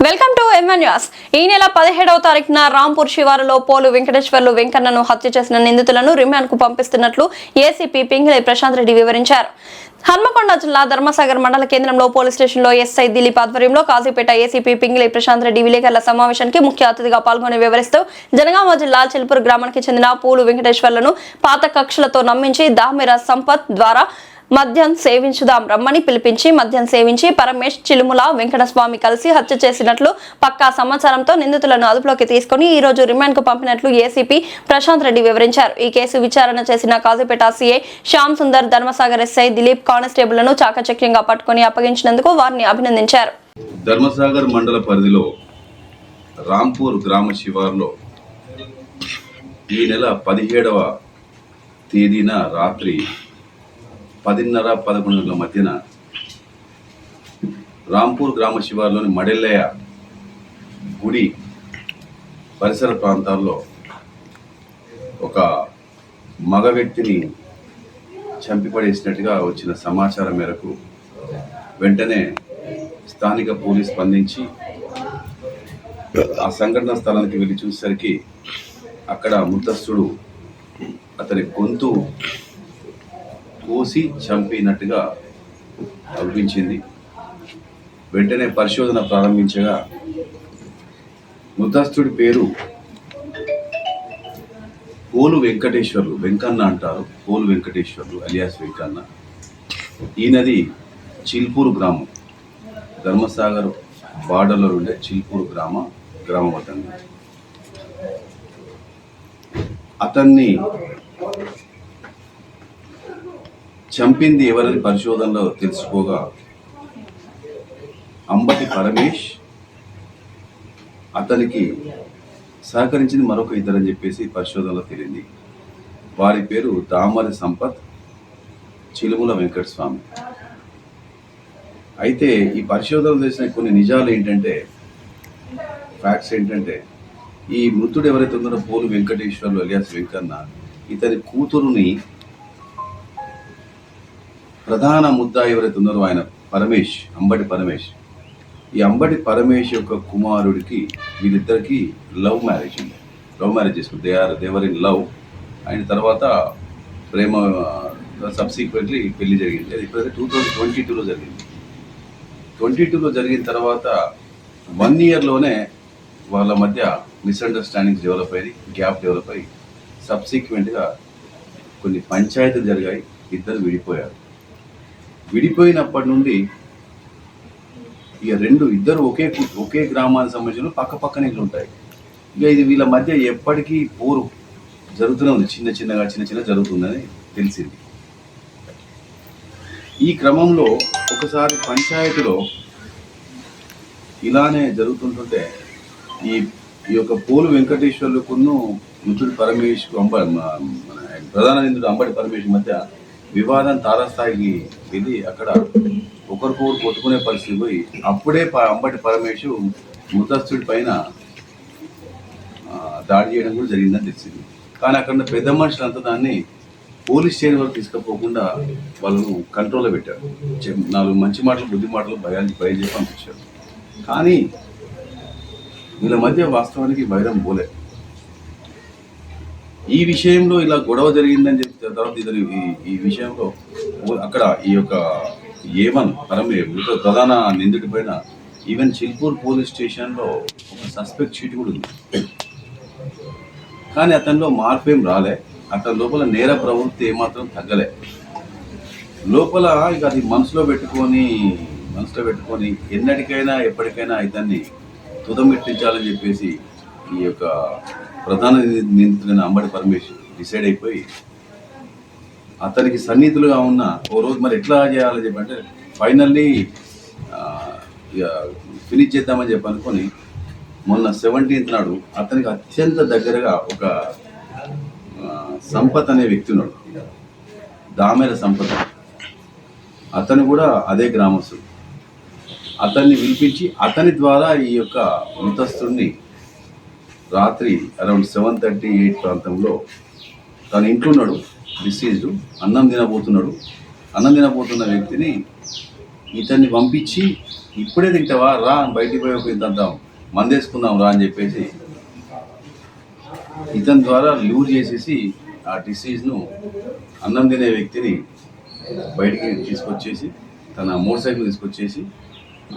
Welcome to MN news. ఈ నెల 17వ తారీఖున రాంపూర్ శివారులో పోలు వెంకటేశ్వర్లు వెంకన్నను హత్య చేసిన నిందితులను రిమాండ్ కు పంపిస్తున్నట్లు ఏసీపీ పింగళి ప్రశాంత్ రెడ్డి వివరించారు. హన్మకొండ జిల్లా ధర్మసాగర్ మండల కేంద్రంలో పోలీస్ స్టేషన్లో ఎస్ఐ దిలీప్ ఆధ్వర్యంలో కాజీపేట ఏసీపీ పింగళి ప్రశాంత్ రెడ్డి విలేకరుల సమావేశానికి ముఖ్య అతిథిగా పాల్గొని వివరిస్తూ జనగామ జిల్లా చిల్పూర్ గ్రామానికి చెందిన పోలు వెంకటేశ్వర్లను పాత కక్షలతో నమ్మించి దామెర సంపత్ ద్వారా మద్యం సేవించుదాం రమ్మని పిలిపించి మద్యం సేవించి పరమేష్ చిలుముల వెంకటస్వామి కలిసి హత్య చేసినట్లు పక్కా సమాచారంతో నిందితులను అదుపులోకి తీసుకుని ఈ రోజు రిమాండ్ కు పంపినట్లు ఏసీపీ ప్రశాంత్ రెడ్డి వివరించారు. ఈ కేసు విచారణ చేసిన కాజీపేట సీఐ శ్యామ్ సుందర్, ధర్మసాగర్ ఎస్ఐ దిలీప్ కానిస్టేబుల్లను చాకచక్యంగా పట్టుకుని అప్పగించినందుకు వారిని అభినందించారు. ధర్మసాగర్ మండల పరిధిలో రాంపూర్ గ్రామ శివార్లో ఈ నెల 17వ తేదీన రాత్రి 10:30-11 గంటల మధ్యన రాంపూర్ గ్రామ శివార్లోని మడెల్లయ్య గుడి పరిసర ప్రాంతాల్లో ఒక మగ వ్యక్తిని చంపిపడేసినట్టుగా వచ్చిన సమాచారం మేరకు వెంటనే స్థానిక పోలీస్ స్పందించి ఆ సంఘటన స్థలానికి వెళ్ళి చూసేసరికి అక్కడ ముత్తస్తుడు అతని గొంతు కోసి చంపినట్టుగా అనిపించింది. వెంటనే పరిశోధన ప్రారంభించగా ముత్తస్తుడి పేరు పోలు వెంకటేశ్వర్లు, వెంకన్న అంటారు. పోలు వెంకటేశ్వర్లు అలియాస్ వెంకన్న. ఈయనది చిల్పూరు గ్రామం, ధర్మసాగర్ బార్డర్లో ఉండే చిల్పూరు గ్రామం అతన్ని చంపింది ఎవరని పరిశోధనలో తెలుసుకోగా అంబటి పరమేష్, అతనికి సహకరించింది మరొక ఇద్దరని చెప్పేసి పరిశోధనలో తేలింది. వారి పేరు దామరి సంపత్, చిలుముల వెంకటస్వామి. అయితే ఈ పరిశోధనలు చేసిన కొన్ని నిజాలు ఏంటంటే, ఫ్యాక్ట్స్ ఏంటంటే, ఈ మృతుడు ఎవరైతే ఉన్నారో పోలు వెంకటేశ్వర్లు అలియాస్ వెంకన్న, ఇతని కూతురుని ప్రధాన ముద్దా ఎవరైతే ఉన్నారో ఆయన పరమేష్, అంబటి పరమేష్, ఈ అంబటి పరమేష్ యొక్క కుమారుడికి వీళ్ళిద్దరికి లవ్ మ్యారేజ్ చేసుకుంటారు. They are in love. అయిన తర్వాత ప్రేమ సబ్సిక్వెంట్లీ పెళ్లి జరిగింది. అది ఇప్పుడు 2022లో జరిగింది. 22లో జరిగిన తర్వాత 1 yearలోనే వాళ్ళ మధ్య మిస్అండర్స్టాండింగ్స్ గ్యాప్ డెవలప్ అయ్యి సబ్సిక్వెంట్గా కొన్ని పంచాయతీలు జరిగాయి. ఇద్దరు విడిపోయారు. విడిపోయినప్పటి నుండి ఇక ఇద్దరు ఒకే గ్రామానికి సంబంధించిన పక్కనే ఇల్లు ఉంటాయి. ఇక ఇది వీళ్ళ మధ్య ఎప్పటికీ పోరు జరుగుతూనే ఉంది. చిన్న జరుగుతుందని తెలిసింది. ఈ క్రమంలో ఒకసారి పంచాయతీలో ఇలానే జరుగుతుంటుంటే ఈ యొక్క పోలు వెంకటేశ్వర్లకును మృతుడు పరమేష్ ప్రధాన నిందుడు అంబటి పరమేష్ మధ్య వివాదం తారస్థాయికి వెళ్ళి అక్కడ ఒకరికొకరు కొట్టుకునే పరిస్థితి పోయి అప్పుడే అంబటి పరమేష్ ముత్తస్తుడి పైన దాడి చేయడం కూడా జరిగిందని తెలిసింది. కానీ అక్కడ పెద్ద మనుషులంతా దాన్ని పోలీస్ స్టేషన్ వరకు తీసుకుపోకుండా వాళ్ళను కంట్రోల్లో పెట్టారు. 4 మంచి మాటలు, బుద్ధి మాటలు భయచేసి పంపించారు. కానీ వీళ్ళ మధ్య వాస్తవానికి వైరం పోలే. ఈ విషయంలో ఇలా గొడవ జరిగిందని చెప్పిన తర్వాత ఈ విషయంలో అక్కడ ఈ యొక్క ప్రధాన నిందితుడి పైన ఈవెన్ చిల్పూర్ పోలీస్ స్టేషన్లో ఒక సస్పెక్ట్ షీట్ కూడా ఉంది. కానీ అతనిలో మార్పు ఏం రాలే. అతని లోపల నేర ప్రవృత్తి ఏమాత్రం తగ్గలే. లోపల ఇక అది మనసులో పెట్టుకొని ఎన్నటికైనా ఎప్పటికైనా ఇతన్ని తుదమిట్టించాలని చెప్పేసి ఈ యొక్క ప్రధాన నిందితుడైన అంబటి పరమేష్ డిసైడ్ అయిపోయి అతనికి సన్నిహితులుగా ఉన్న ఓ రోజు మరి ఎట్లా చేయాలని చెప్పంటే ఫైనల్లీ ఫినిష్ చేద్దామని చెప్పి అనుకొని మొన్న 17th నాడు అతనికి అత్యంత దగ్గరగా ఒక సంపత్ అనే వ్యక్తి ఉన్నాడు, దామెర సంపత్. అతను కూడా అదే గ్రామస్తుడు. అతన్ని పిలిపించి అతని ద్వారా ఈ యొక్క మృతస్తుడిని రాత్రి అరౌండ్ 7:30-8 ప్రాంతంలో తన ఇంట్లో ఉన్నాడు, డిసీజ్డ్, అన్నం తినబోతున్న వ్యక్తిని ఇతన్ని పంపించి ఇప్పుడే తింటావా రా బయటికి పోయి ఇంత మందేసుకుందాం రా అని చెప్పేసి ఇతని ద్వారా లూర్ చేసేసి ఆ డిసీజ్ను అన్నం తినే వ్యక్తిని బయటికి తీసుకొచ్చేసి తన మోటార్ సైకిల్ తీసుకొచ్చేసి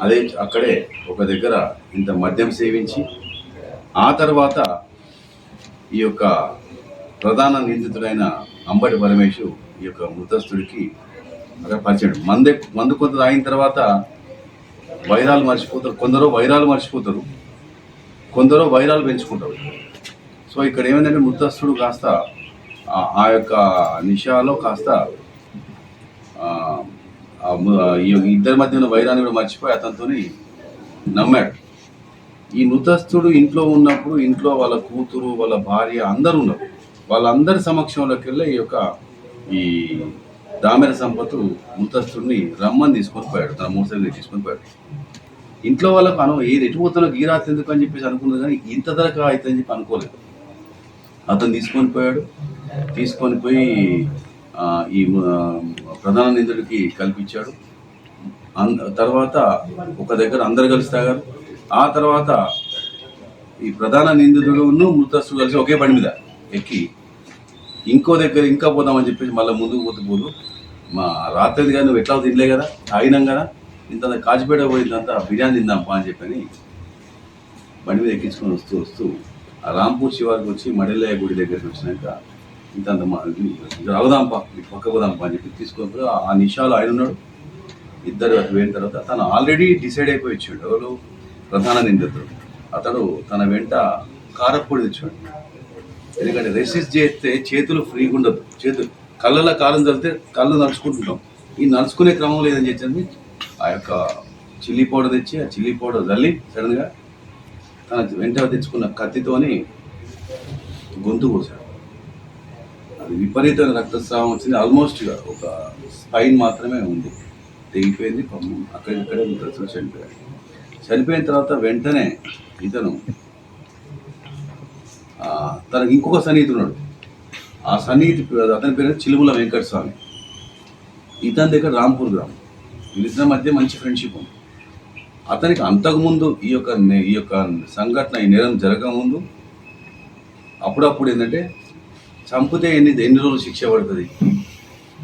అదే అక్కడే ఒక దగ్గర ఇంత మద్యం సేవించి ఆ తర్వాత ఈ యొక్క ప్రధాన నిందితుడైన అంబటి పరమేశ్ ఈ యొక్క మృతస్థుడికి అక్కడ పరిచయం మందు కొంత తాగిన తర్వాత వైరాలు మర్చిపోతారు, కొందరు వైరాలు మర్చిపోతారు, కొందరు వైరాలు పెంచుకుంటారు. సో ఇక్కడ ఏమైందంటే మృతస్థుడు కాస్త ఆ యొక్క నిషాలో కాస్త ఈ ఇద్దరి మధ్య ఉన్న వైరాన్ని కూడా మర్చిపోయి అతనితో నమ్మాడు. ఈ మృతస్థుడు ఇంట్లో ఉన్నప్పుడు ఇంట్లో వాళ్ళ కూతురు వాళ్ళ భార్య అందరూ ఉన్నారు. వాళ్ళందరి సమక్షంలోకి వెళ్ళి ఈ దామెర సంపత్తు మృతస్థుడిని రమ్మని తీసుకొని పోయాడు, తన మోటార్ సైకిల్ తీసుకొని పోయాడు. ఇంట్లో వాళ్ళకు ఎటు పోతానో ఈ రాత్రి ఎందుకు అని చెప్పేసి అనుకున్నది, కానీ ఇంత ధరకు అయితే అని చెప్పి అనుకోలేదు. అతను తీసుకొని పోయాడు. తీసుకొని పోయి ఈ ప్రధాన నిందితుడికి కల్పించాడు. తర్వాత ఒక దగ్గర అందరు కలిసి తాగారు. ఆ తర్వాత ఈ ప్రధాన నిందితుడును మృతస్థుడు కలిసి ఒకే బండి మీద ఎక్కి ఇంకో దగ్గర ఇంకా పోదామని చెప్పేసి మళ్ళీ ముందుకు పోదు మా రాత్రి కానీ నువ్వు ఎట్లా తినలే కదా, తాగినాం కదా, ఇంత కాచిపేట పోయిందంతా బిర్యానీ తిందాంపా అని చెప్పని బండి మీద ఎక్కించుకొని వస్తూ ఆ రాంపూర్ శివారికి వచ్చి మడిలయ్య గుడి దగ్గరికి వచ్చినాక ఇంత అవుదాంపా పక్క పోదాంపా అని చెప్పి తీసుకొని ఆ నిషాలు ఆయన ఉన్నాడు. ఇద్దరు అటు పోయిన తర్వాత తను ఆల్రెడీ డిసైడ్ అయిపోయి వచ్చాడు. ఎవరు? ప్రధాన నిందితుడు. అతడు తన వెంట కారప్పొడి తెచ్చాడు. ఎందుకంటే రెసిస్ట్ చేస్తే చేతులు ఫ్రీగా ఉండదు. చేతులు కళ్ళలో కాలం చల్లితే కళ్ళు నడుచుకుంటున్నాం. ఈ నడుచుకునే క్రమం లేదని చెప్పి ఆ యొక్క చిల్లీ పౌడర్ తెచ్చి ఆ చిల్లీ పౌడర్ చల్లి సడన్గా తన వెంట తెచ్చుకున్న కత్తితోని గొంతు కోసాడు. అది విపరీతమైన రక్తస్రావం వచ్చింది. ఆల్మోస్ట్గా ఒక స్పైన్ మాత్రమే ఉంది, తెగిపోయింది. అక్కడిక్కడే మృతస్థుడు చనిపోయాడు. చనిపోయిన తర్వాత వెంటనే ఇతను తనకి ఇంకొక సన్నిహితుడు, ఆ సన్నిహితి అతని పేరు చిలుముల వెంకట స్వామి. ఇతని దగ్గర రాంపూర్ గ్రామం. వీళ్ళిద్దరి మధ్య మంచి ఫ్రెండ్షిప్ ఉంది. అతనికి అంతకుముందు ఈ యొక్క సంఘటన, ఈ నేరం జరగకముందు అప్పుడప్పుడు ఏంటంటే చంపితే ఎన్ని రోజులు శిక్ష పడుతుంది,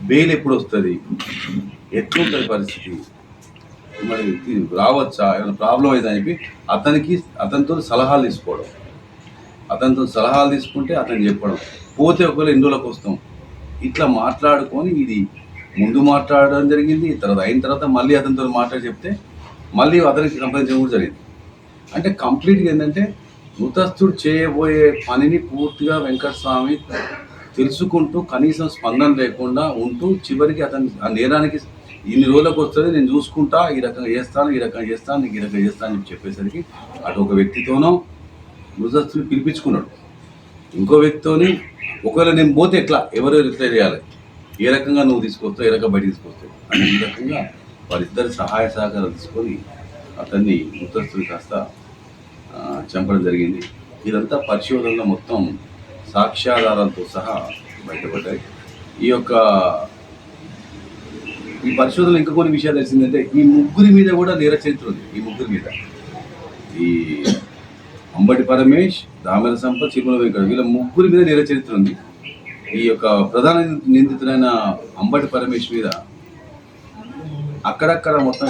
బెయిల్ ఎప్పుడు వస్తుంది, ఎట్లుంటుంది పరిస్థితి, మరి రావచ్చా, ఏమైనా ప్రాబ్లం అయిందని చెప్పి అతనితో సలహాలు తీసుకోవడం. అతనితో సలహాలు తీసుకుంటే అతను చెప్పడం, పోతే ఒకవేళ ఎన్ని రోజులకు వస్తాం, ఇట్లా మాట్లాడుకొని ఇది ముందు మాట్లాడడం జరిగింది. తర్వాత అయిన తర్వాత మళ్ళీ అతనితో మాట్లాడి చెప్తే మళ్ళీ అతనికి సంప్రదించడం కూడా జరిగింది. అంటే కంప్లీట్గా ఏంటంటే మృతస్థుడు చేయబోయే పనిని పూర్తిగా వెంకటస్వామి తెలుసుకుంటూ కనీసం స్పందన లేకుండా ఉంటూ చివరికి అతను ఆ నేరానికి ఇన్ని రోజులకు వస్తుంది, నేను చూసుకుంటా, ఈ రకంగా చేస్తాను, ఈ రకంగా చేస్తాను, నీకు ఈ రకంగా చేస్తాను అని చెప్పేసరికి అటు ఒక వ్యక్తితోనో మృతస్థుని పిలిపించుకున్నాడు. ఇంకో వ్యక్తితోని ఒకవేళ నేను పోతే ఎవరు ఎట్లా చేయాలి, ఏ రకంగా నువ్వు తీసుకొస్తావు, ఏ రకంగా బయట తీసుకొస్తావు అని ఈ రకంగా వారిద్దరి సహాయ సహకారాలు తీసుకొని అతన్ని మృతస్థుని కాస్త చంపడం జరిగింది. ఇదంతా పరిశోధనలో మొత్తం సాక్ష్యాధారాలతో సహా బయటపడ్డాయి. ఈ పరిశోధనలో ఇంకా కొన్ని విషయాలు తెలిసిందంటే ఈ ముగ్గురి మీద కూడా నేర చరిత్ర ఉంది. ఈ ముగ్గురి మీద, ఈ అంబటి పరమేశ్, దామెర సంపత్, చిలుముల వెంకట, వీళ్ళ ముగ్గురి మీద నేర చరిత్ర ఉంది. ఈ యొక్క ప్రధాన నిందితుడైన అంబటి పరమేశ్ మీద అక్కడక్కడ మొత్తం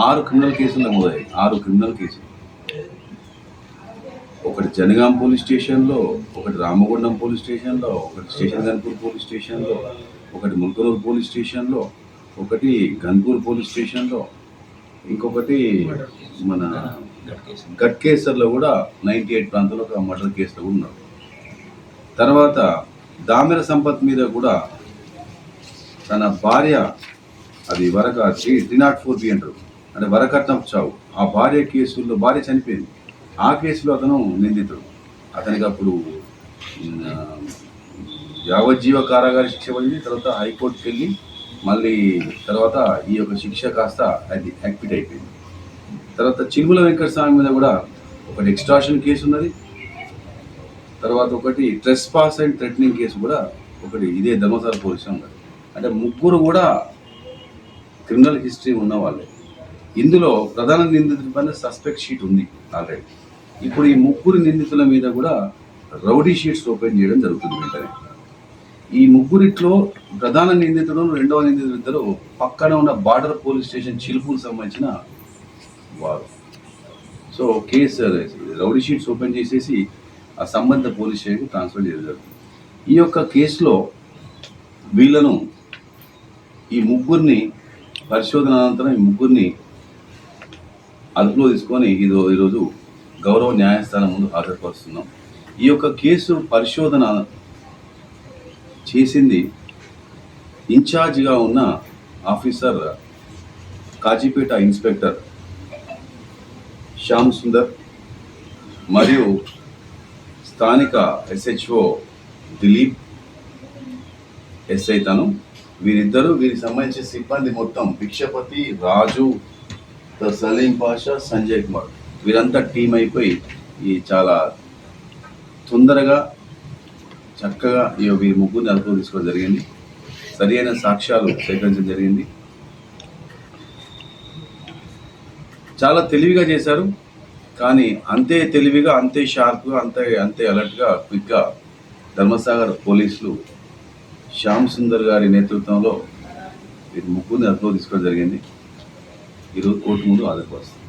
6 క్రిమినల్ కేసులు నమోదయ్యాయి. 6 క్రిమినల్ కేసులు. ఒకటి జనగాం పోలీస్ స్టేషన్లో, ఒకటి రామగుండం పోలీస్ స్టేషన్లో, ఒకటి స్టేషన్ గన్పూర్ పోలీస్ స్టేషన్లో, ఒకటి ముల్కనూరు పోలీస్ స్టేషన్లో, ఒకటి గన్పూర్ పోలీస్ స్టేషన్లో, ఇంకొకటి మన గట్కేసర్లో కూడా 98 ప్రాంతంలో ఒక మర్డర్ కేసులో కూడా ఉన్నారు. తర్వాత దామెర సంపత్ మీద కూడా తన భార్య, అది వరక 304B అంటారు, అంటే వరకట్నం చావు, ఆ భార్య కేసుల్లో భార్య చనిపోయింది. ఆ కేసులో అతను నిందితుడు. అతనికి అప్పుడు యావజ్జీవ కారాగార శిక్ష పడింది. తర్వాత హైకోర్టుకి వెళ్ళి మళ్ళీ తర్వాత ఈ యొక్క శిక్ష కాస్త అది యాక్టివేట్ అయిపోయింది. తర్వాత చిలుముల వెంకట స్వామి మీద కూడా ఒకటి ఎక్స్ట్రాషన్ కేసు ఉన్నది. తర్వాత ఒకటి ట్రెస్పాస్ అండ్ థ్రెటనింగ్ కేసు కూడా ఒకటి ఇదే ధర్మసాల పోలీసులో ఉన్నది. అంటే ముగ్గురు కూడా క్రిమినల్ హిస్టరీ ఉన్న వాళ్ళే. ఇందులో ప్రధాన నిందితుడి పైన సస్పెక్ట్ షీట్ ఉంది ఆల్రెడీ. ఇప్పుడు ఈ ముగ్గురు నిందితుల మీద కూడా రౌడీ షీట్స్ ఓపెన్ చేయడం జరుగుతుంది వెంటనే. ఈ ముగ్గురిట్లో ప్రధాన నిందితుడు రెండవ నిందితుడు ఇద్దరు పక్కన ఉన్న బార్డర్ పోలీస్ స్టేషన్ చిలుపుకు సంబంధించిన వారు. So case rowdy sheets open చేసేసి ఆ సంబంధిత పోలీస్ స్టేషన్కి ట్రాన్స్ఫర్ చేయడం జరుగుతుంది. ఈ యొక్క కేసులో వీళ్ళను ఈ ముగ్గురిని పరిశోధన అనంతరం ఈ ముగ్గురిని అదుపులో తీసుకొని ఈరోజు గౌరవ న్యాయస్థానం ముందు హాజరుపరుస్తున్నాం. ఈ యొక్క కేసు పరిశోధన చేసింది ఇన్ఛార్జిగా ఉన్న ఆఫీసర్ కాజీపేట ఇన్స్పెక్టర్ శ్యామ్ సుందర్ మరియు స్థానిక SHO దిలీప్ ఎస్ఐ తను. వీరికి సంబంధించిన సిబ్బంది మొత్తం భిక్షపతి, రాజు, సలీం పాషా, సంజయ్ కుమార్ వీరంతా టీం అయిపోయి ఈ చాలా తొందరగా చక్కగా ఈ ముగ్గురిని అదుపులో తీసుకోవడం జరిగింది. సరి అయిన సాక్ష్యాలు సేకరించడం జరిగింది. చాలా తెలివిగా చేశారు. కానీ అంతే తెలివిగా, అంతే షార్ప్గా, అంతే అలర్ట్గా, క్విక్గా ధర్మసాగర్ పోలీసులు శ్యామ్ సుందర్ గారి నేతృత్వంలో ఈ ముగ్గురిని అదుపులో తీసుకోవడం జరిగింది. ఈరోజు కోర్టు ముందు హాజరుపరుస్తారు.